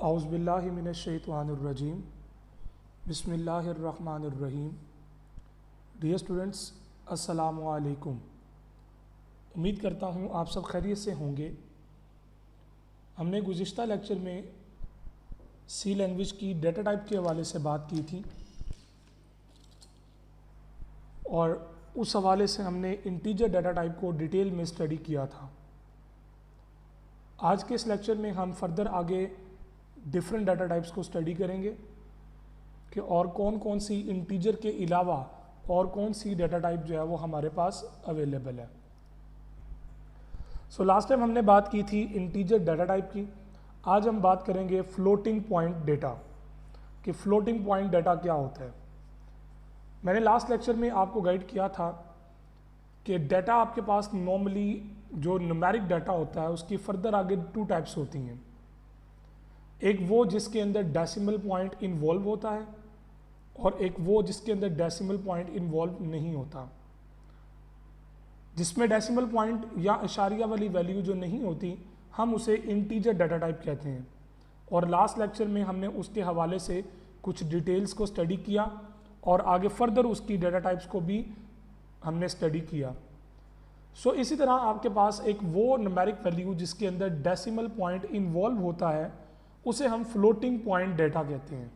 औज़ुबिल्लाहि मिनश्शैतानिर्रजीम बिस्मिल्लाहिर्रहमानिर्रहीम। Dear students, अस्सलामु अलैकुम। उम्मीद करता हूँ आप सब खैरियत से होंगे। हमने गुज़िश्ता लेक्चर में सी लैंग्वेज की डेटा टाइप के हवाले से बात की थी और उस हवाले से हमने इंटीजर डाटा टाइप को डिटेल में स्टडी किया था। आज के इस लेक्चर में हम फर्दर आगे डिफरेंट डाटा टाइप्स को स्टडी करेंगे कि और कौन कौन सी इंटीजर के अलावा और कौन सी डाटा टाइप जो है वो हमारे पास अवेलेबल है। लास्ट टाइम हमने बात की थी इंटीजर डाटा टाइप की। आज हम बात करेंगे फ्लोटिंग पॉइंट डेटा कि फ्लोटिंग पॉइंट डेटा क्या होता है। मैंने लास्ट लेक्चर में आपको गाइड किया था कि डेटा आपके पास नॉर्मली जो न्यूमेरिक डाटा होता है उसकी फर्दर आगे टू टाइप्स होती हैं। एक वो जिसके अंदर डेसिमल पॉइंट इन्वॉल्व होता है और एक वो जिसके अंदर डेसिमल पॉइंट इन्वॉल्व नहीं होता। जिसमें डेसिमल पॉइंट या इशारिया वाली वैल्यू जो नहीं होती हम उसे इंटीजर डाटा टाइप कहते हैं। और लास्ट लेक्चर में हमने उसके हवाले से कुछ डिटेल्स को स्टडी किया और आगे फर्दर उसकी डाटा टाइप्स को भी हमने स्टडी किया। इसी तरह आपके पास एक वो न्यूमेरिक वैल्यू जिसके अंदर डेसिमल पॉइंट इन्वॉल्व होता है उसे हम फ्लोटिंग पॉइंट डेटा कहते हैं।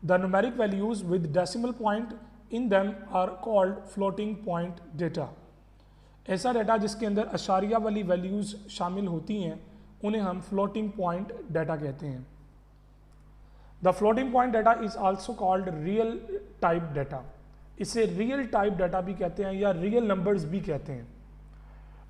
The numeric values with decimal point in them are called floating point data. ऐसा डेटा जिसके अंदर अशारिया वाली वैल्यूज शामिल होती हैं उन्हें हम फ्लोटिंग पॉइंट डेटा कहते हैं। The floating point data is also called real type data. इसे रियल टाइप डेटा भी कहते हैं या रियल नंबर्स भी कहते हैं।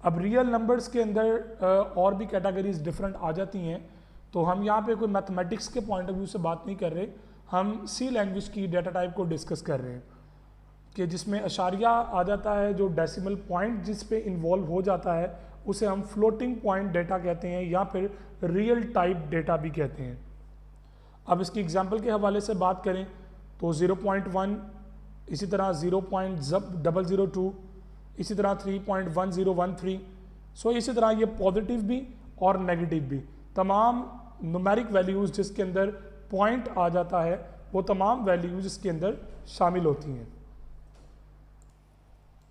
अब रियल नंबर्स के अंदर और भी कैटेगरीज डिफरेंट आ जाती हैं, तो हम यहाँ पे कोई मैथमेटिक्स के पॉइंट ऑफ व्यू से बात नहीं कर रहे, हम सी लैंग्वेज की डेटा टाइप को डिस्कस कर रहे हैं कि जिसमें अशारिया आ जाता है, जो डेसिमल पॉइंट जिस पे इन्वॉल्व हो जाता है उसे हम फ्लोटिंग पॉइंट डेटा कहते हैं या फिर रियल टाइप डेटा भी कहते हैं। अब इसकी एग्जाम्पल के हवाले से बात करें तो 0.1, इसी तरह 0.002, इसी तरह 3.1013। इसी तरह ये पॉजिटिव भी और नेगेटिव भी तमाम न्यूमेरिक वैल्यूज जिसके अंदर पॉइंट आ जाता है वो तमाम वैल्यूज इसके अंदर शामिल होती हैं।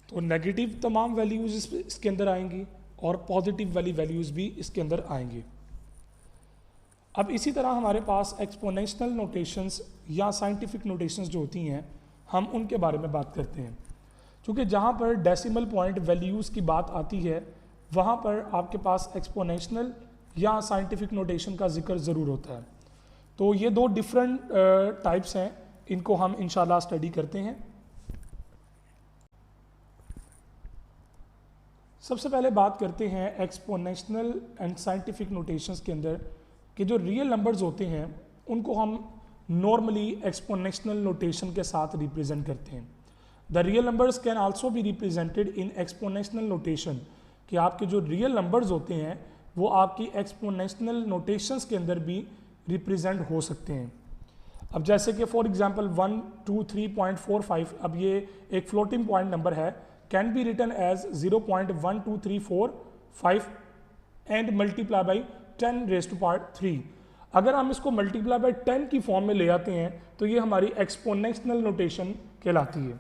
तो नेगेटिव तमाम वैल्यूज इसके अंदर आएंगी और पॉजिटिव वाली वैल्यूज भी इसके अंदर आएंगी। अब इसी तरह हमारे पास एक्सपोनेंशियल नोटेशंस या साइंटिफिक नोटेशंस जो होती हैं हम उनके बारे में बात करते हैं। क्योंकि जहाँ पर डेसिमल पॉइंट वैल्यूज़ की बात आती है वहाँ पर आपके पास एक्सपोनेंशियल या साइंटिफिक नोटेशन का जिक्र ज़रूर होता है। तो ये दो डिफरेंट टाइप्स हैं, इनको हम इंशाल्लाह स्टडी करते हैं। सबसे पहले बात करते हैं एक्सपोनेंशियल एंड साइंटिफिक नोटेशंस के अंदर कि जो रियल नंबर्स होते हैं उनको हम नॉर्मली एक्सपोनेंशियल नोटेशन के साथ रिप्रेजेंट करते हैं। The real numbers can also be represented in exponential notation कि आपके जो रियल नंबर्स होते हैं वो आपकी एक्सपोनेंशियल नोटेशंस के अंदर भी रिप्रेजेंट हो सकते हैं। अब जैसे कि फॉर एग्जांपल 123.45, अब ये एक फ्लोटिंग पॉइंट नंबर है, can be written as 0.12345 and multiply by 10⁻³ अगर हम इसको मल्टीप्लाई बाई 10 की फॉर्म में ले आते हैं तो ये हमारी एक्सपोनेंशियल नोटेशन कहलाती है।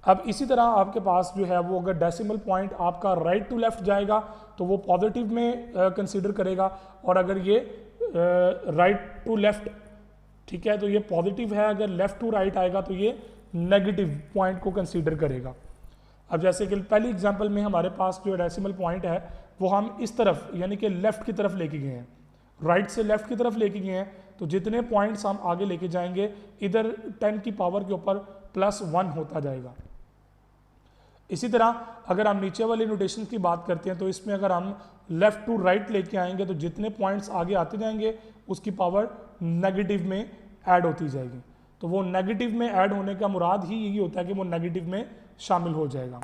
अब इसी तरह आपके पास जो है वो अगर डेसिमल पॉइंट आपका राइट टू लेफ्ट जाएगा तो वो पॉजिटिव में कंसीडर करेगा, और अगर ये राइट टू लेफ्ट, ठीक है, तो ये पॉजिटिव है। अगर लेफ्ट टू राइट आएगा तो ये नेगेटिव पॉइंट को कंसीडर करेगा। अब जैसे कि पहली एग्जांपल में हमारे पास जो डेसिमल पॉइंट है वो हम इस तरफ यानी कि लेफ्ट की तरफ लेके गए हैं, राइट से लेफ्ट की तरफ लेके गए हैं, तो जितने पॉइंट्स हम आगे लेके जाएंगे इधर 10 की पावर के ऊपर +1 होता जाएगा। इसी तरह अगर हम नीचे वाली नोटेशन की बात करते हैं तो इसमें अगर हम लेफ्ट टू राइट लेके आएंगे तो जितने पॉइंट्स आगे आते जाएंगे उसकी पावर नेगेटिव में ऐड होती जाएगी। तो वो नेगेटिव में ऐड होने का मुराद ही यही होता है कि वो नेगेटिव में शामिल हो जाएगा।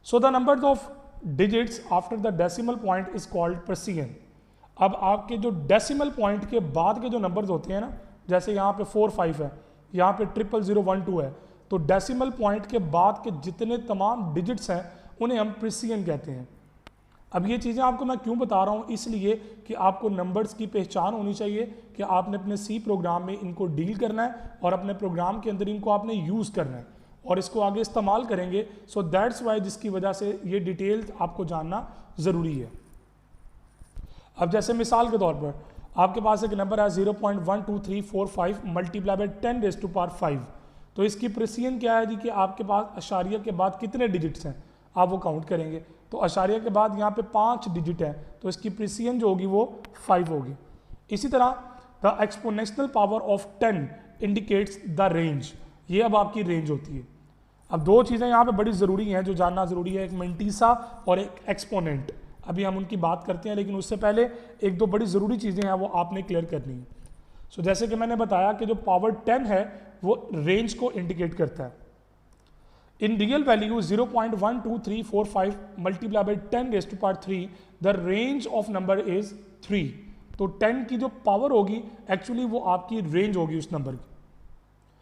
So the number of digits after the decimal point is called Persian. अब आपके जो डेसिमल पॉइंट के बाद के जो नंबर्स होते हैं ना, जैसे यहाँ पे 45 है, यहाँ पे 00012 है, तो डेसिमल पॉइंट के बाद के जितने तमाम डिजिट्स हैं उन्हें हम पर्सियन कहते हैं। अब ये चीज़ें आपको मैं क्यों बता रहा हूँ, इसलिए कि आपको नंबर्स की पहचान होनी चाहिए कि आपने अपने सी प्रोग्राम में इनको डील करना है और अपने प्रोग्राम के अंदर इनको आपने यूज़ करना है और इसको आगे इस्तेमाल करेंगे। सो दैट्स वाई, जिसकी वजह से ये डिटेल्स आपको जानना ज़रूरी है। अब जैसे मिसाल के तौर पर आपके पास एक नंबर है 0.12345 मल्टीप्लाई बाय 10⁵5, तो इसकी प्रेसिजन क्या है जी कि आपके पास अशारिया के बाद कितने डिजिट्स हैं आप वो काउंट करेंगे। तो अशारिया के बाद यहाँ पे 5 डिजिट है, तो इसकी प्रेसिजन जो होगी वो 5 होगी। इसी तरह the exponential power of 10 indicates the range, ये अब आपकी रेंज होती है। अब दो चीज़ें यहाँ पे बड़ी ज़रूरी हैं जो जानना ज़रूरी है, एक मेंटीसा और एक एक्सपोनेंट। अभी हम उनकी बात करते हैं, लेकिन उससे पहले एक दो बड़ी ज़रूरी चीज़ें हैं वो आपने क्लियर करनी है। सो जैसे कि मैंने बताया कि जो पावर 10 है वो रेंज को इंडिकेट करता है। In real value 0.12345 multiply bye 10⁵3 the range of number is 3। तो 10 की जो पावर होगी एक्चुअली वो आपकी रेंज होगी उस नंबर की।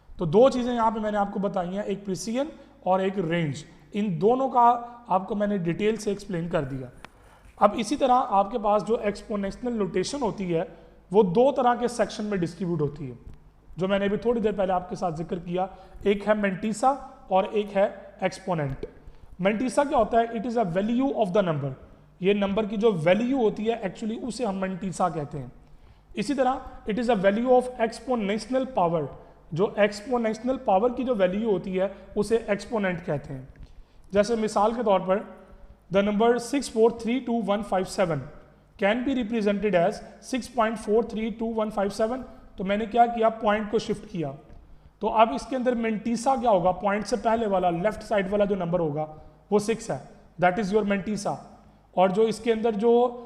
तो दो चीज़ें यहाँ पे मैंने आपको बताई हैं, एक प्रिसिजन और एक रेंज। इन दोनों का आपको मैंने डिटेल से एक्सप्लेन कर दिया। अब इसी तरह आपके पास जो एक्सपोनेंशियल नोटेशन होती है वो दो तरह के सेक्शन में डिस्ट्रीब्यूट होती है, जो मैंने अभी थोड़ी देर पहले आपके साथ जिक्र किया। एक है मेंटीसा और एक है एक्सपोनेंट। मेंटीसा क्या होता है? It is a value of the number, ये नंबर की जो वैल्यू होती है एक्चुअली उसे हम मेंटीसा कहते हैं। इसी तरह it is a value of exponential power, जो एक्सपोनेंशियल पावर की जो वैल्यू होती है उसे एक्सपोनेंट कहते हैं। जैसे मिसाल के तौर पर the number 6432157 can be represented as 6.432157। तो मैंने क्या किया, पॉइंट को शिफ्ट किया। तो अब इसके अंदर मेंटीसा क्या होगा, पॉइंट से पहले वाला लेफ्ट साइड वाला जो नंबर होगा वो 6 है, दैट इज योर मेंटीसा। और जो इसके अंदर जो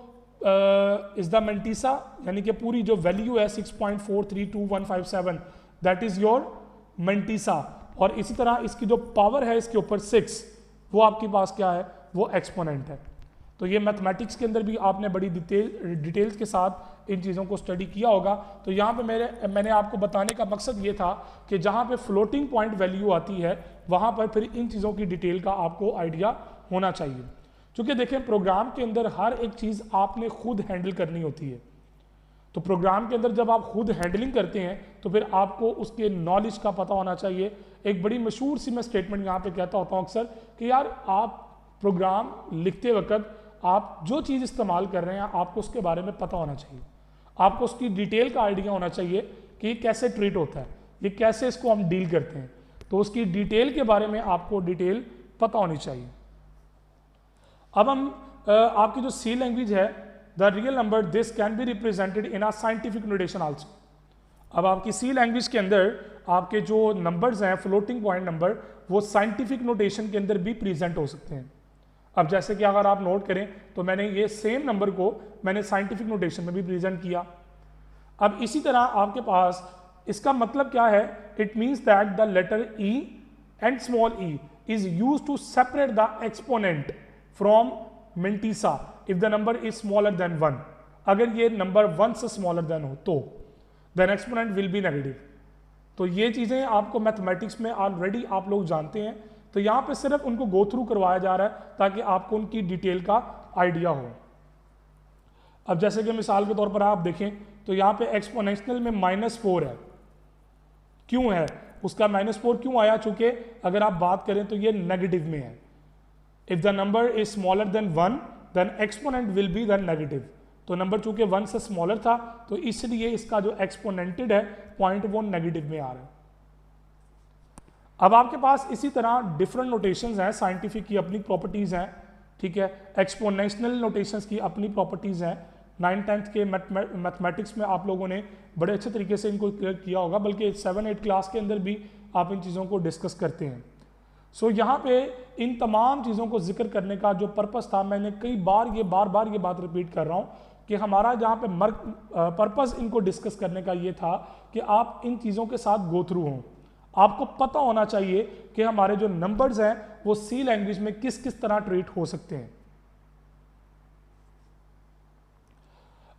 इज द मेंटीसा यानी कि पूरी जो वैल्यू है 6.432157 दैट इज योर मेंटीसा। और इसी तरह इसकी जो पावर है इसके ऊपर 6, वो आपके पास क्या है, वो एक्सपोनेंट है। तो ये मैथमेटिक्स के अंदर भी आपने बड़ी डिटेल्स के साथ इन चीज़ों को स्टडी किया होगा। तो यहाँ पे मैंने आपको बताने का मकसद ये था कि जहाँ पे फ्लोटिंग पॉइंट वैल्यू आती है वहाँ पर फिर इन चीज़ों की डिटेल का आपको आइडिया होना चाहिए। क्योंकि देखें प्रोग्राम के अंदर हर एक चीज़ आपने खुद हैंडल करनी होती है। तो प्रोग्राम के अंदर जब आप खुद हैंडलिंग करते हैं तो फिर आपको उसके नॉलेज का पता होना चाहिए। एक बड़ी मशहूर सी मैं स्टेटमेंट यहाँ पे कहता होता हूँ अक्सर कि यार आप प्रोग्राम लिखते वक्त आप जो चीज़ इस्तेमाल कर रहे हैं आपको उसके बारे में पता होना चाहिए, आपको उसकी डिटेल का आइडिया होना चाहिए कि ये कैसे ट्रीट होता है, ये कैसे इसको हम डील करते हैं। तो उसकी डिटेल के बारे में आपको डिटेल पता होनी चाहिए। अब हम आपकी जो सी लैंग्वेज है the real number this can be represented in a scientific notation also. अब आपकी सी लैंग्वेज के अंदर आपके जो नंबर्स हैं फ्लोटिंग पॉइंट नंबर वो साइंटिफिक नोटेशन के अंदर भी प्रेजेंट हो सकते हैं। अब जैसे कि अगर आप नोट करें तो मैंने ये सेम नंबर को मैंने साइंटिफिक नोटेशन में भी प्रेजेंट किया। अब इसी तरह आपके पास इसका मतलब क्या है, it means that the letter E and small E is used to separate the exponent from mantissa if the number is smaller than 1। अगर ये नंबर 1 से स्मॉलर देन हो तो then exponent will be negative. तो ये चीज़ें आपको mathematics में ऑलरेडी आप लोग जानते हैं, तो यहाँ पे सिर्फ उनको गो थ्रू करवाया जा रहा है ताकि आपको उनकी डिटेल का आइडिया हो। अब जैसे कि मिसाल के तौर पर आप देखें तो यहाँ पे एक्सपोनेंशियल में -4 है, क्यों है, उसका -4 क्यों आया, चूंकि अगर आप बात करें तो ये नेगेटिव में है। If the number is smaller than 1 then exponent will be the negative. तो नंबर चूंकि 1 से स्मॉलर था तो इसलिए इसका जो एक्सपोनेंटेड है पॉइंट वो नेगेटिव में आ रहा है। अब आपके पास इसी तरह डिफरेंट नोटेशंस हैं, साइंटिफिक की अपनी प्रॉपर्टीज हैं, ठीक है, एक्सपोनेंशियल नोटेशंस की अपनी प्रॉपर्टीज हैं। 9th-10th के मैथमेटिक्स में आप लोगों ने बड़े अच्छे तरीके से इनको क्लियर किया होगा, बल्कि 7-8 क्लास के अंदर भी आप इन चीज़ों को डिस्कस करते हैं। सो यहाँ पे इन तमाम चीज़ों को जिक्र करने का जो पर्पस था, मैंने कई बार ये बात रिपीट कर रहा हूँ कि हमारा जहाँ पे पर्पस इनको डिस्कस करने का ये था कि आप इन चीज़ों के साथ गो थ्रू हों। आपको पता होना चाहिए कि हमारे जो नंबर्स हैं वो सी लैंग्वेज में किस किस तरह ट्रीट हो सकते हैं।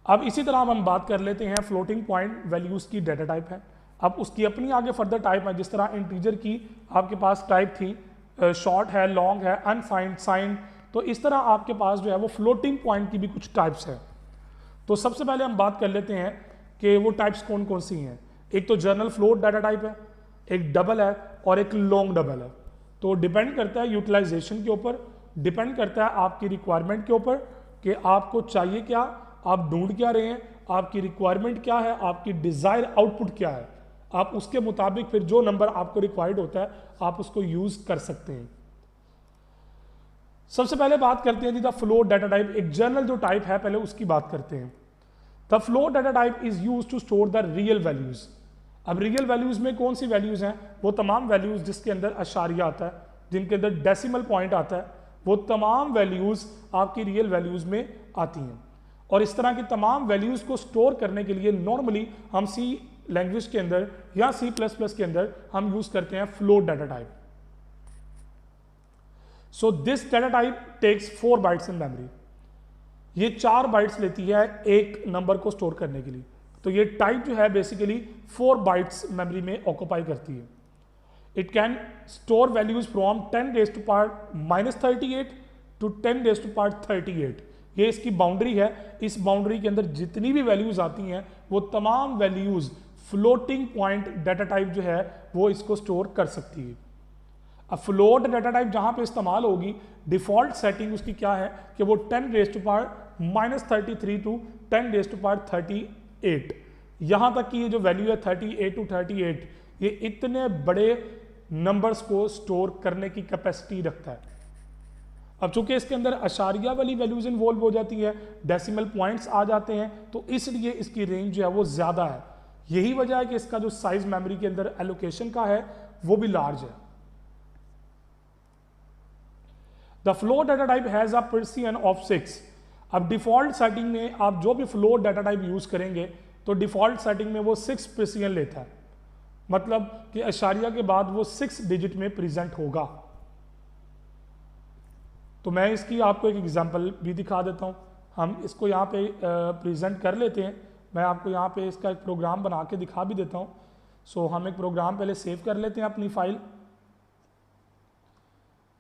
अब इसी तरह हम बात कर लेते हैं फ्लोटिंग पॉइंट वैल्यूज की डेटा टाइप है। अब उसकी अपनी आगे फर्दर टाइप है, जिस तरह इंटीजर की आपके पास टाइप थी, शॉर्ट है, लॉन्ग है, अनसाइंड, साइंड, तो इस तरह आपके पास जो है वो फ्लोटिंग पॉइंट की भी कुछ टाइप्स है। तो सबसे पहले हम बात कर लेते हैं कि वो टाइप्स कौन कौन सी हैं। एक तो जर्नल फ्लोट डाटा टाइप है, एक डबल है और एक लॉन्ग डबल है। तो डिपेंड करता है यूटिलाइजेशन के ऊपर, डिपेंड करता है आपकी रिक्वायरमेंट के ऊपर कि आपको चाहिए क्या, आप ढूंढ क्या रहे हैं, आपकी रिक्वायरमेंट क्या है, आपकी डिजायर आउटपुट क्या है, आप उसके मुताबिक फिर जो नंबर आपको रिक्वायर्ड होता है आप उसको यूज कर सकते हैं। सबसे पहले बात करते हैं जी द फ्लोट डाटा टाइप। एक जर्नल जो टाइप है पहले उसकी बात करते हैं। The float data type is use to store the real values. अब रियल वैल्यूज में कौन सी वैल्यूज हैं? वो तमाम वैल्यूज जिसके अंदर अशारिया आता है, जिनके अंदर डेसिमल पॉइंट आता है, वो तमाम वैल्यूज आपकी रियल वैल्यूज में आती हैं। और इस तरह की तमाम वैल्यूज को स्टोर करने के लिए नॉर्मली हम सी लैंग्वेज के अंदर या C++ के अंदर हम यूज करते हैं float data type. So this data type takes 4 bytes in memory. ये 4 बाइट्स लेती है एक नंबर को स्टोर करने के लिए। तो ये टाइप जो है बेसिकली 4 बाइट्स मेमोरी में ऑक्यूपाई करती है। It can store values from 10⁻⁻38 to 10⁻38। ये इसकी बाउंड्री है। इस बाउंड्री के अंदर जितनी भी वैल्यूज आती हैं वो तमाम values floating point data type जो है वो इसको स्टोर कर सकती है। अब फ्लोट डाटा टाइप जहां पे इस्तेमाल होगी, डिफॉल्ट सेटिंग उसकी क्या है कि वो 10⁻⁻33 टू 10⁻38। यहां तक कि ये जो वैल्यू है 38 टू 38, ये इतने बड़े नंबर्स को स्टोर करने की कैपेसिटी रखता है। अब चूंकि इसके अंदर अशारिया वाली वैल्यूज इन्वॉल्व हो जाती है, डेसिमल पॉइंट्स आ जाते हैं, तो इसलिए इसकी रेंज जो है वो ज्यादा है। यही वजह है कि इसका जो साइज मेमोरी के अंदर एलोकेशन का है वो भी लार्ज है। The float data type has a precision of 6। अब डिफॉल्ट सेटिंग में आप जो भी फ्लोट डाटा टाइप यूज करेंगे तो डिफॉल्ट सेटिंग में वो 6 प्रिसिजन लेता है, मतलब कि अशारिया के बाद वो 6 डिजिट में प्रेजेंट होगा। तो मैं इसकी आपको एक एग्जांपल भी दिखा देता हूं। हम इसको यहाँ पे प्रेजेंट कर लेते हैं। मैं आपको यहाँ पे इसका एक प्रोग्राम बना के दिखा भी देता हूं। सो हम एक प्रोग्राम पहले सेव कर लेते हैं अपनी फाइल।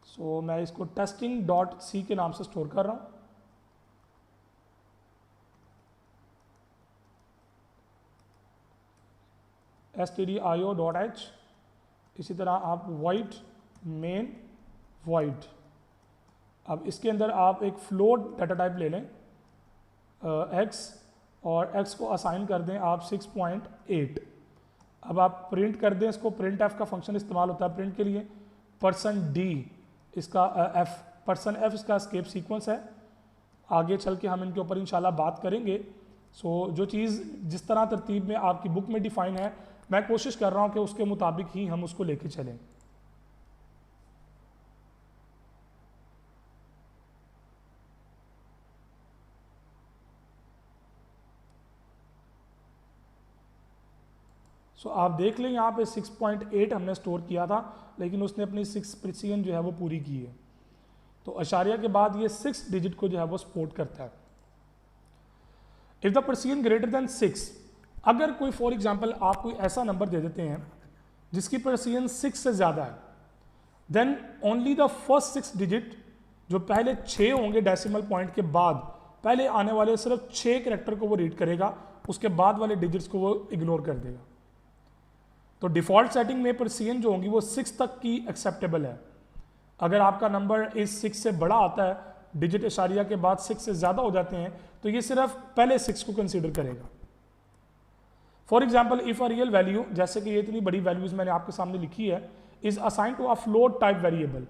सो मैं इसको testing.c के नाम से स्टोर कर रहा हूं। stdio.h। इसी तरह आप void main void। अब इसके अंदर आप एक फ्लोट डाटा टाइप ले लें x, और x को असाइन कर दें आप 6.8। अब आप प्रिंट कर दें इसको। printf का फंक्शन इस्तेमाल होता है प्रिंट के लिए। %d इसका %f इसका एस्केप सीक्वेंस है। आगे चल के हम इनके ऊपर इंशाल्लाह बात करेंगे। सो जो चीज़ जिस तरह तरतीब में आपकी बुक में डिफाइन है, मैं कोशिश कर रहा हूं कि उसके मुताबिक ही हम उसको लेके चलें। सो आप देख लें यहाँ पे 6.8 हमने स्टोर किया था, लेकिन उसने अपनी 6 प्रिसिजन जो है वो पूरी की है। तो अशारिया के बाद ये 6 डिजिट को जो है वो सपोर्ट करता है। If the precision greater than 6, अगर कोई फॉर एग्जांपल आप कोई ऐसा नंबर दे देते हैं जिसकी प्रिसिजन 6 से ज़्यादा है, then only the first 6 digit, जो पहले 6 होंगे डेसिमल पॉइंट के बाद, पहले आने वाले सिर्फ 6 कैरेक्टर को वो रीड करेगा, उसके बाद वाले डिजिट्स को वो इग्नोर कर देगा। तो डिफॉल्ट सेटिंग में प्रिसिजन जो होंगी वो 6 तक की एक्सेप्टेबल है। अगर आपका नंबर इस 6 से बड़ा आता है, डिजिट इशारिया के बाद 6 से ज़्यादा हो जाते हैं, तो ये सिर्फ पहले 6 को कंसीडर करेगा। For example if a real value, जैसे कि ये इतनी बड़ी वैल्यूज मैंने आपके सामने लिखी है, is assign to a float type variable,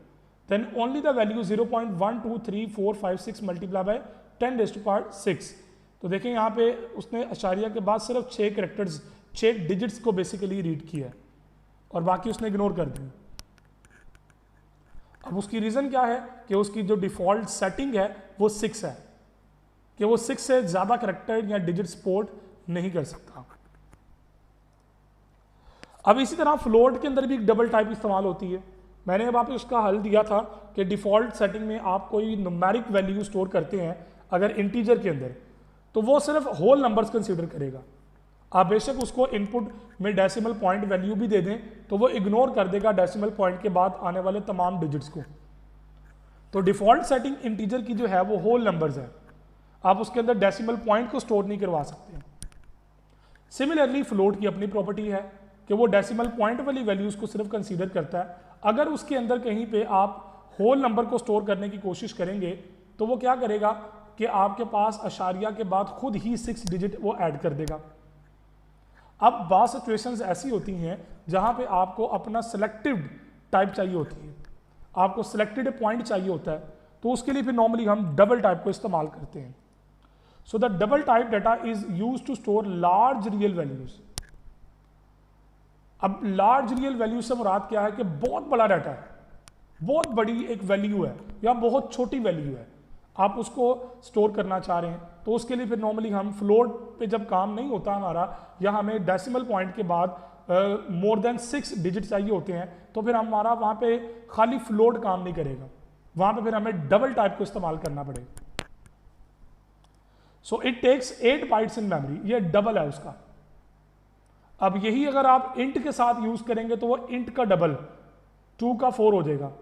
then only the value 0.12345 multiply by 10⁻6। तो देखें यहाँ पे उसने अशारिया के बाद सिर्फ 6 कैरेक्टर्स, 6 डिजिट्स को बेसिकली रीड किया है और बाकी उसने इग्नोर कर दिया। अब उसकी रीजन क्या है कि उसकी जो डिफॉल्ट सेटिंग है वो 6 है, कि वो 6 से ज्यादा कैरेक्टर या डिजिट सपोर्ट नहीं कर सकता। अब इसी तरह फ्लोट के अंदर भी एक डबल टाइप इस्तेमाल होती है। मैंने अब आपको उसका हल दिया था कि डिफॉल्ट सेटिंग में आप कोई न्यूमेरिक वैल्यू स्टोर करते हैं अगर इंटीजर के अंदर, तो वो सिर्फ होल नंबर्स कंसीडर करेगा। आप बेशक उसको इनपुट में डेसिमल पॉइंट वैल्यू भी दे दें तो वो इग्नोर कर देगा डेसिमल पॉइंट के बाद आने वाले तमाम डिजिट्स को। तो डिफॉल्ट सेटिंग इंटीजर की जो है वो होल नंबर्स है, आप उसके अंदर डेसिमल पॉइंट को स्टोर नहीं करवा सकते। सिमिलरली फ्लोट की अपनी प्रॉपर्टी है कि वो डेसिमल पॉइंट वाली वैल्यूज को सिर्फ कंसीडर करता है। अगर उसके अंदर कहीं पे आप होल नंबर को स्टोर करने की कोशिश करेंगे तो वो क्या करेगा कि आपके पास अशारिया के बाद खुद ही 6 डिजिट वो ऐड कर देगा। अब बात सिचुएशंस ऐसी होती हैं जहां पे आपको अपना सिलेक्टिव टाइप चाहिए होती है, आपको सिलेक्टेड पॉइंट चाहिए होता है, तो उसके लिए फिर नॉर्मली हम डबल टाइप को इस्तेमाल करते हैं। So the double type data is used to store large real values. अब लार्ज रियल वैल्यूज से मुराद क्या है कि बहुत बड़ा डाटा है, बहुत बड़ी एक वैल्यू है या बहुत छोटी वैल्यू है, आप उसको स्टोर करना चाह रहे हैं, तो उसके लिए फिर नॉर्मली हम फ्लोट पे जब काम नहीं होता हमारा, या हमें डेसिमल पॉइंट के बाद मोर देन 6 डिजिट चाहिए होते हैं, तो फिर हमारा वहां पे खाली फ्लोट काम नहीं करेगा, वहां पे फिर हमें डबल टाइप को इस्तेमाल करना पड़ेगा। So it takes 8 bytes in memory, ये डबल है उसका। अब यही अगर आप इंट के साथ यूज करेंगे तो वो इंट का डबल 2 का 4 हो जाएगा,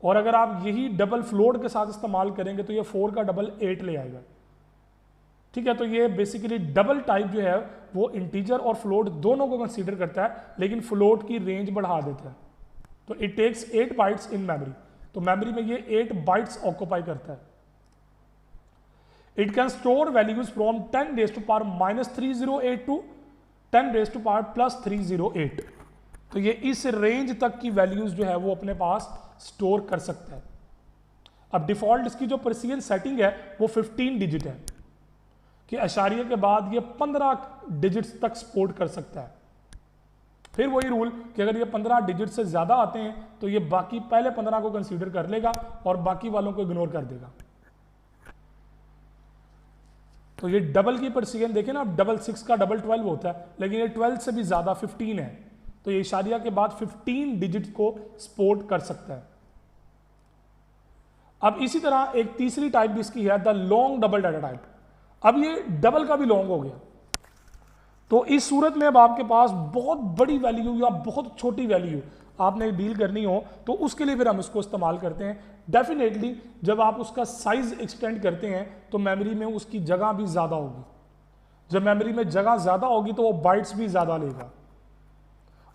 और अगर आप यही डबल फ्लोट के साथ इस्तेमाल करेंगे तो ये 4 का डबल 8 ले आएगा। ठीक है, तो ये बेसिकली डबल टाइप जो है वो इंटीजर और फ्लोट दोनों को कंसीडर करता है, लेकिन फ्लोट की रेंज बढ़ा देता है। तो it takes 8 bytes in memory, तो मेमोरी में ये 8 बाइट्स ऑक्यूपाई करता है। It can store values from 10 raise to power -3008 to 10 raise to power +308। तो ये इस रेंज तक की वैल्यूज जो है वो अपने पास स्टोर कर सकता है। अब डिफॉल्ट इसकी जो प्रिसीजन सेटिंग है वो 15 डिजिट है कि अशारिया के बाद ये 15 डिजिट्स तक सपोर्ट कर सकता है। फिर वही रूल कि अगर ये 15 डिजिट से ज्यादा आते हैं तो ये बाकी पहले 15 को कंसीडर कर लेगा और बाकी वालों को इग्नोर कर देगा। तो ये डबल की प्रिसीजन देखें ना, डबल 6 का डबल 12 होता है, लेकिन ये 12 से भी ज्यादा 15 है, तो ये इशारिया के बाद 15 डिजिट को सपोर्ट कर सकता है। अब इसी तरह एक तीसरी टाइप भी इसकी है, the long double data type. अब ये डबल का भी लॉन्ग हो गया, तो इस सूरत में अब आपके पास बहुत बड़ी वैल्यू या बहुत छोटी वैल्यू आपने डील करनी हो तो उसके लिए फिर हम इसको इस्तेमाल करते हैं। डेफिनेटली जब आप उसका साइज एक्सटेंड करते हैं तो मेमोरी में उसकी जगह भी ज्यादा होगी, जब मेमोरी में जगह ज्यादा होगी तो वो बाइट्स भी ज्यादा लेगा,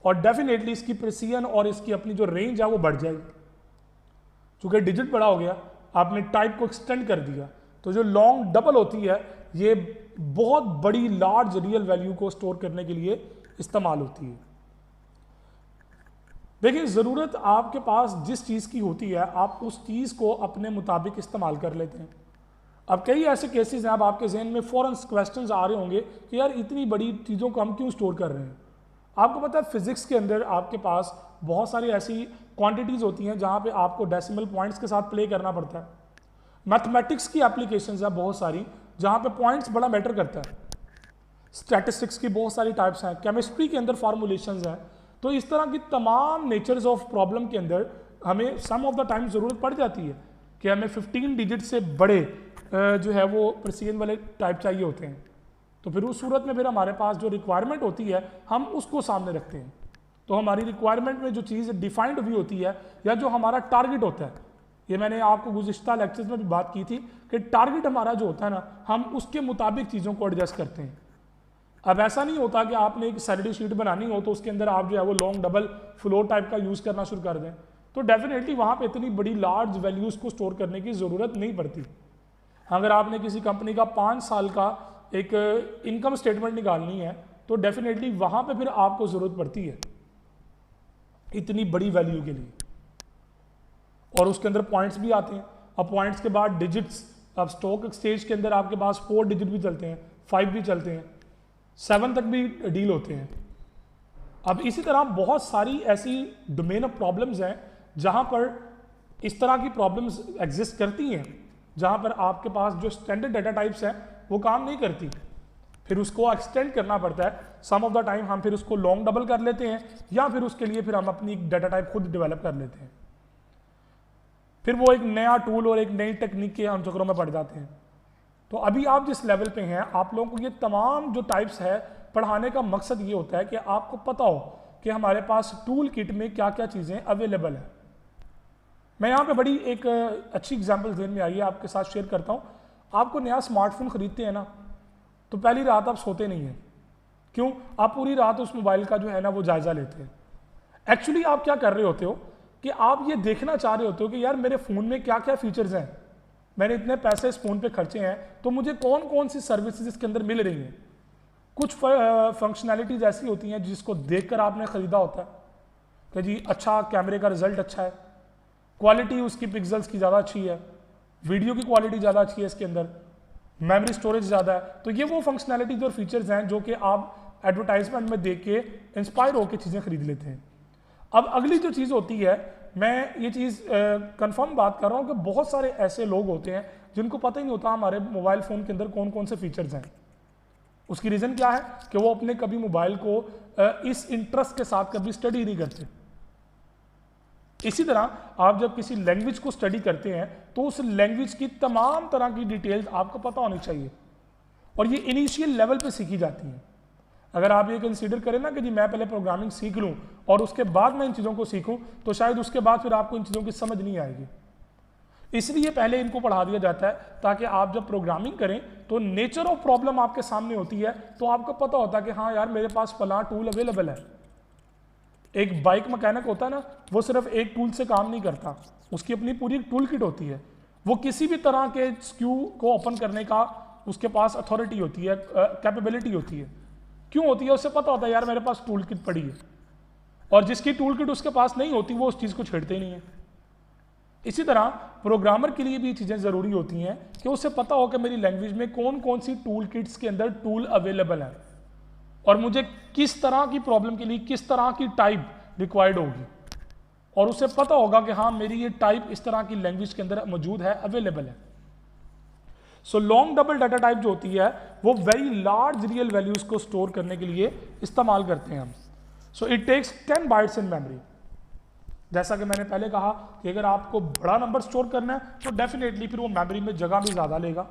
और डेफिनेटली इसकी प्रिसीजन और इसकी अपनी जो रेंज है वो बढ़ जाएगी। चूंकि डिजिट बड़ा हो गया, आपने टाइप को एक्सटेंड कर दिया, तो जो लॉन्ग डबल होती है ये बहुत बड़ी लार्ज रियल वैल्यू को स्टोर करने के लिए इस्तेमाल होती है। देखिए, जरूरत आपके पास जिस चीज की होती है आप उस चीज को अपने मुताबिक इस्तेमाल कर लेते हैं। अब कई ऐसे केसेस हैं, अब आपके जहन में फौरन क्वेश्चंस आ रहे होंगे कि यार इतनी बड़ी चीजों को हम क्यों स्टोर कर रहे हैं। आपको पता है फिजिक्स के अंदर आपके पास बहुत सारी ऐसी क्वांटिटीज होती हैं जहां पे आपको डेसिमल पॉइंट्स के साथ प्ले करना पड़ता है। मैथमेटिक्स की एप्लीकेशंस है बहुत सारी जहां पे पॉइंट्स बड़ा मैटर करता है। स्टैटिस्टिक्स की बहुत सारी टाइप्स हैं, केमिस्ट्री के अंदर फार्मूलेशंस हैं। तो इस तरह की तमाम नेचर्स ऑफ प्रॉब्लम के अंदर हमें सम ऑफ द टाइम ज़रूरत पड़ जाती है कि हमें 15 डिजिट से बड़े जो है वो प्रिसीजन वाले टाइप चाहिए होते हैं। तो फिर उस सूरत में फिर हमारे पास जो रिक्वायरमेंट होती है हम उसको सामने रखते हैं। तो हमारी रिक्वायरमेंट में जो चीज़ डिफाइंड हुई होती है या जो हमारा टारगेट होता है, ये मैंने आपको गुज़िश्ता लेक्चर्स में भी बात की थी कि टारगेट हमारा जो होता है ना, हम उसके मुताबिक चीज़ों को एडजस्ट करते हैं। अब ऐसा नहीं होता कि आपने एक सैलरी शीट बनानी हो तो उसके अंदर आप जो है वो लॉन्ग डबल फ्लोर टाइप का यूज़ करना शुरू कर दें, तो डेफिनेटली वहाँ पे इतनी बड़ी लार्ज वैल्यूज़ को स्टोर करने की ज़रूरत नहीं पड़ती। अगर आपने किसी कंपनी का 5 साल का एक इनकम स्टेटमेंट निकालनी है तो डेफिनेटली वहाँ पे फिर आपको ज़रूरत पड़ती है इतनी बड़ी वैल्यू के लिए, और उसके अंदर पॉइंट्स भी आते हैं। अब पॉइंट्स के बाद डिजिट्स, अब स्टॉक एक्सचेंज के अंदर आपके पास 4 डिजिट भी चलते हैं, 5 भी चलते हैं, 7 तक भी डील होते हैं। अब इसी तरह बहुत सारी ऐसी डोमेन ऑफ प्रॉब्लम्स हैं जहां पर इस तरह की प्रॉब्लम्स एग्जिस्ट करती हैं, जहां पर आपके पास जो स्टैंडर्ड डाटा टाइप्स हैं वो काम नहीं करती, फिर उसको एक्सटेंड करना पड़ता है। सम ऑफ द टाइम हम फिर उसको लॉन्ग डबल कर लेते हैं या फिर उसके लिए फिर हम अपनी डाटा टाइप खुद डेवलप कर लेते हैं। फिर वो एक नया टूल और एक नई टेक्निक के हम चक्रों में पड़ जाते हैं। तो अभी आप जिस लेवल पे हैं, आप लोगों को ये तमाम जो टाइप्स है पढ़ाने का मकसद ये होता है कि आपको पता हो कि हमारे पास टूल किट में क्या क्या चीज़ें अवेलेबल है। मैं यहाँ पे बड़ी एक अच्छी एग्जांपल ध्यान में आई है, आपके साथ शेयर करता हूँ। आपको नया स्मार्टफोन खरीदते हैं ना, तो पहली रात आप सोते नहीं हैं। क्यों? आप पूरी रात उस मोबाइल का जो है ना वो जायजा लेते हैं। एक्चुअली आप क्या कर रहे होते हो कि आप ये देखना चाह रहे होते हो कि यार मेरे फ़ोन में क्या क्या फीचर्स हैं, मैंने इतने पैसे इस फ़ोन पे खर्चे हैं, तो मुझे कौन कौन सी सर्विसेज इसके अंदर मिल रही हैं। कुछ फंक्शनैलिटीज ऐसी होती हैं जिसको देखकर आपने ख़रीदा होता है कि जी अच्छा कैमरे का रिजल्ट अच्छा है, क्वालिटी उसकी पिक्सल्स की ज़्यादा अच्छी है, वीडियो की क्वालिटी ज़्यादा अच्छी है इसके अंदर, मेमोरी स्टोरेज ज़्यादा है। तो ये वो फंक्शनैलिटीज और फीचर्स हैं जो कि आप एडवर्टाइजमेंट में देख के इंस्पायर होकर चीज़ें खरीद लेते हैं। अब अगली जो चीज़ होती है, मैं ये चीज़ कंफर्म बात कर रहा हूँ कि बहुत सारे ऐसे लोग होते हैं जिनको पता ही नहीं होता हमारे मोबाइल फ़ोन के अंदर कौन कौन से फीचर्स हैं। उसकी रीज़न क्या है कि वो अपने कभी मोबाइल को इस इंटरेस्ट के साथ कभी स्टडी नहीं करते। इसी तरह आप जब किसी लैंग्वेज को स्टडी करते हैं तो उस लैंग्वेज की तमाम तरह की डिटेल्स आपको पता होनी चाहिए, और ये इनिशियल लेवल पे सीखी जाती हैं। अगर आप ये कंसीडर करें ना कि जी मैं पहले प्रोग्रामिंग सीख लूँ और उसके बाद मैं इन चीज़ों को सीखूँ, तो शायद उसके बाद फिर आपको इन चीज़ों की समझ नहीं आएगी। इसलिए पहले इनको पढ़ा दिया जाता है ताकि आप जब प्रोग्रामिंग करें तो नेचर ऑफ प्रॉब्लम आपके सामने होती है, तो आपको पता होता है कि हाँ यार मेरे पास फलां टूल अवेलेबल है। एक बाइक मैकेनिक होता है ना, वो सिर्फ एक टूल से काम नहीं करता, उसकी अपनी पूरी टूल किट होती है। वो किसी भी तरह के स्क्रू को ओपन करने का उसके पास अथॉरिटी होती है, कैपेबिलिटी होती है। क्यों होती है? उससे पता होता है यार मेरे पास टूल किट पड़ी है, और जिसकी टूल किट उसके पास नहीं होती वो उस चीज़ को छेड़ते ही नहीं है। इसी तरह प्रोग्रामर के लिए भी चीज़ें ज़रूरी होती हैं कि उसे पता हो कि मेरी लैंग्वेज में कौन कौन सी टूल किट्स के अंदर टूल अवेलेबल है, और मुझे किस तरह की प्रॉब्लम के लिए किस तरह की टाइप रिक्वायर्ड होगी, और उसे पता होगा कि हाँ मेरी ये टाइप इस तरह की लैंग्वेज के अंदर मौजूद है, अवेलेबल है। So long double data type जो होती है वो वेरी लार्ज रियल वैल्यूज को स्टोर करने के लिए इस्तेमाल करते हैं हम। So it takes 10 bytes in memory. जैसा कि मैंने पहले कहा कि अगर आपको बड़ा नंबर स्टोर करना है तो डेफिनेटली फिर वो मेमोरी में जगह भी ज़्यादा लेगा।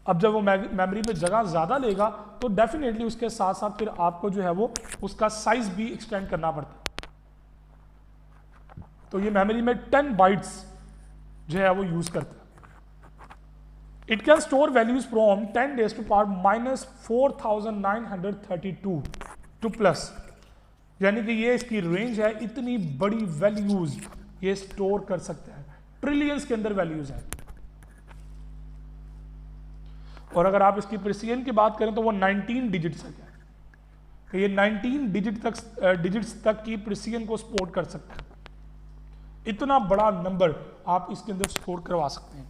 अब जब वो मेमोरी में जगह ज़्यादा लेगा तो डेफिनेटली उसके साथ साथ फिर आपको जो है वो उसका साइज भी एक्सटेंड करना पड़ता है। तो ये मेमोरी में 10 बाइट्स जो है वो यूज़ करता है। It can store values from 10 raised to power -4932 two plus, यानी कि ये इसकी रेंज है, इतनी बड़ी वैल्यूज ये स्टोर कर सकता है, ट्रिलियंस के अंदर वैल्यूज है। और अगर आप इसकी प्रिसीजन की बात करें तो वो 19 डिजिट्स है, कि ये 19 डिजिट्स तक की प्रिसीजन को सपोर्ट कर सकता है। इतना बड़ा नंबर आप इसके अंदर स्टोर करवा सकते हैं।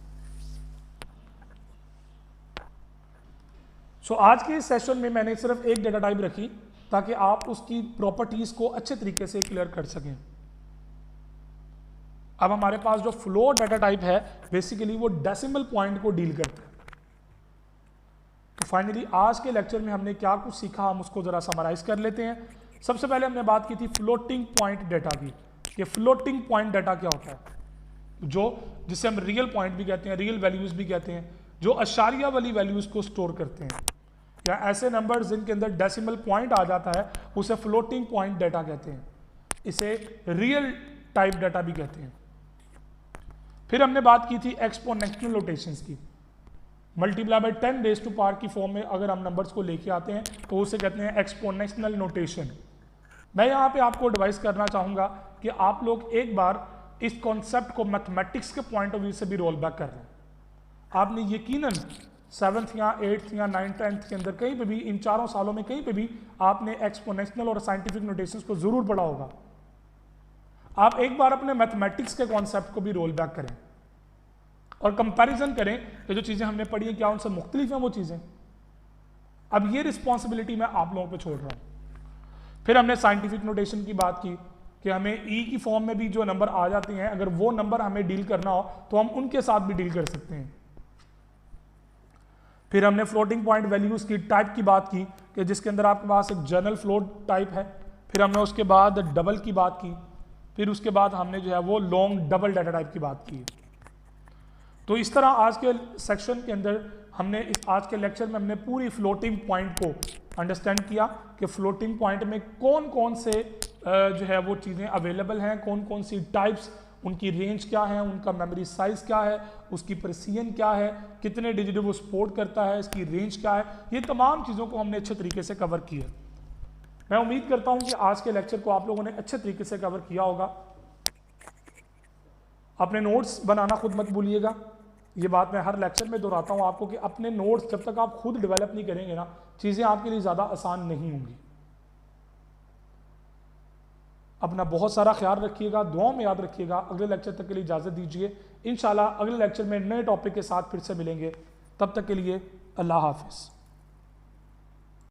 सो आज के इस सेशन में मैंने सिर्फ एक डेटा टाइप रखी ताकि आप उसकी प्रॉपर्टीज को अच्छे तरीके से क्लियर कर सकें। अब हमारे पास जो फ्लोट डाटा टाइप है बेसिकली वो डेसिमल पॉइंट को डील करता है। तो फाइनली आज के लेक्चर में हमने क्या कुछ सीखा, हम उसको जरा समराइज कर लेते हैं। सबसे पहले हमने बात की थी फ्लोटिंग पॉइंट डाटा की, कि फ्लोटिंग पॉइंट डाटा क्या होता है, जिसे हम रियल पॉइंट भी कहते हैं, रियल वैल्यूज भी कहते हैं, जो अशारिया वाली वैल्यूज को स्टोर करते हैं, या ऐसे नंबर जिनके अंदर डेसिमल पॉइंट आ जाता है उसे फ्लोटिंग पॉइंट डाटा कहते हैं। इसे रियल टाइप डाटा भी कहते हैं। फिर हमने बात की थी एक्सपोनेंशियल नोटेशंस की, multiply by 10 raised to power की फॉर्म में अगर हम नंबर्स को लेके आते हैं तो उसे कहते हैं एक्सपोनेंशियल नोटेशन। मैं यहाँ पे आपको एडवाइस करना चाहूँगा कि आप लोग एक बार इस कॉन्सेप्ट को मैथमेटिक्स के पॉइंट ऑफ व्यू से भी रोल बैक कर लें। आपने यकीनन 7th या 8th या 9th 10th के अंदर कहीं पे भी इन 4 सालों में कहीं पे भी आपने एक्सपोनेंशियल और साइंटिफिक नोटेशंस को जरूर पढ़ा होगा। आप एक बार अपने मैथमेटिक्स के कॉन्सेप्ट को भी रोल बैक करें और कंपैरिजन करें कि जो चीज़ें हमने पढ़ी हैं क्या उनसे मुख्तलिफ हैं वो चीज़ें। अब ये रिस्पॉन्सिबिलिटी मैं आप लोगों पे छोड़ रहा हूँ। फिर हमने साइंटिफिक नोटेशन की बात की कि हमें ई की फॉर्म में भी जो नंबर आ जाते हैं, अगर वो नंबर हमें डील करना हो तो हम उनके साथ भी डील कर सकते हैं। फिर हमने फ्लोटिंग पॉइंट वैल्यूज की टाइप की बात की कि जिसके अंदर आपके पास एक जनरल फ्लोट टाइप है। फिर हमने उसके बाद डबल की बात की। फिर उसके बाद हमने जो है वो लॉन्ग डबल डाटा टाइप की बात की। तो इस तरह आज के सेक्शन के अंदर हमने आज के लेक्चर में हमने पूरी फ्लोटिंग पॉइंट को अंडरस्टैंड किया कि फ्लोटिंग पॉइंट में कौन कौन से जो है वो चीज़ें अवेलेबल हैं, कौन कौन सी टाइप्स उनकी रेंज क्या है, उनका मेमोरी साइज क्या है, उसकी प्रेसिजन क्या है, कितने डिजिट वो सपोर्ट करता है, इसकी रेंज क्या है, ये तमाम चीज़ों को हमने अच्छे तरीके से कवर किया। मैं उम्मीद करता हूं कि आज के लेक्चर को आप लोगों ने अच्छे तरीके से कवर किया होगा। अपने नोट्स बनाना खुद मत भूलिएगा, ये बात मैं हर लेक्चर में दोहराता हूं आपको कि अपने नोट्स जब तक आप खुद डेवलप नहीं करेंगे ना, चीज़ें आपके लिए ज़्यादा आसान नहीं होंगी। अपना बहुत सारा ख्याल रखिएगा, दुआओं में याद रखिएगा। अगले लेक्चर तक के लिए इजाज़त दीजिए। इंशाल्लाह अगले लेक्चर में नए टॉपिक के साथ फिर से मिलेंगे। तब तक के लिए अल्लाह हाफिज़।